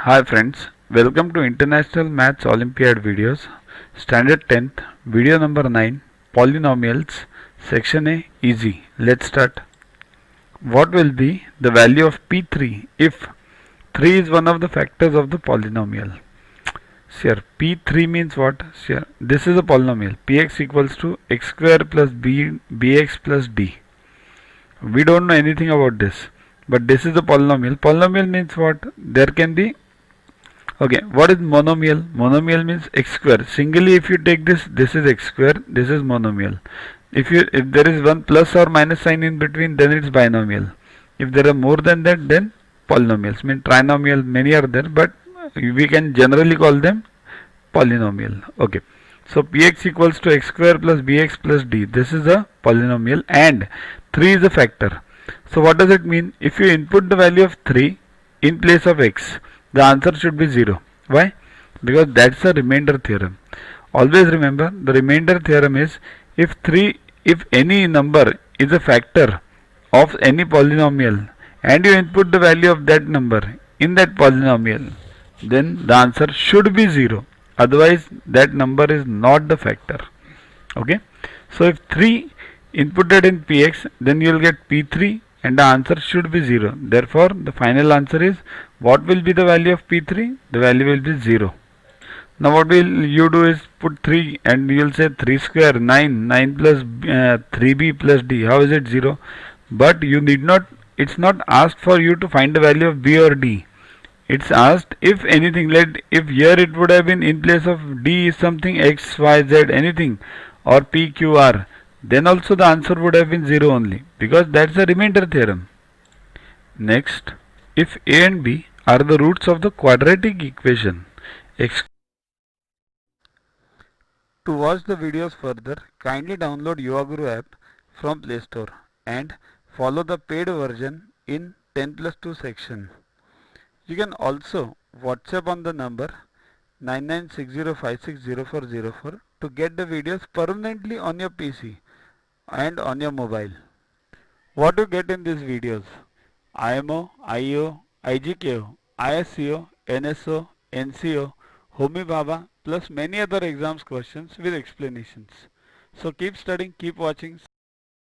Hi friends, welcome to International Maths Olympiad videos, Standard 10th, video number 9, Polynomials, Section A, Easy. Let's start. What will be the value of P3 if 3 is one of the factors of the polynomial? Sure, P3 means what? Sure, this is a polynomial. Px equals to x square plus bx plus d. We don't know anything about this, but this is a polynomial. Polynomial means what? There can be. Okay, what is monomial? Monomial means x square. Singly, if you take this is x square, this is monomial. If there is one plus or minus sign in between, then it's binomial. If there are more than that, then polynomials. Mean trinomial, many are there, but we can generally call them polynomial. Okay, so px equals to x square plus bx plus d. This is a polynomial, and 3 is a factor. So what does it mean? If you input the value of 3 in place of x, the answer should be 0. Why? Because that's a remainder theorem. Always remember, the remainder theorem is if any number is a factor of any polynomial and you input the value of that number in that polynomial, then the answer should be 0. Otherwise, that number is not the factor. Okay. So if 3 inputted in px, then you will get p3 and the answer should be 0. Therefore, the final answer is, what will be the value of P3? The value will be 0. Now what will you do is put 3 and you will say 3 square 9, 9 plus 3b plus d. How is it 0? But you need not, it's not asked for you to find the value of b or d. It's asked if anything, if here it would have been in place of d is something x, y, z, anything, or p, q, r, then also the answer would have been 0 only, because that's a remainder theorem. Next, if a and b are the roots of the quadratic equation x. To watch the videos further, kindly download YuvaGuru app from Play Store and follow the paid version in 10+2 section. You can also WhatsApp on the number 9960560404 to get the videos permanently on your PC and on your mobile. What you get in these videos? IMO, IO, IGKO, ISCO, NSO, NCO, Homi Bhabha plus many other exams questions with explanations. So keep studying, keep watching.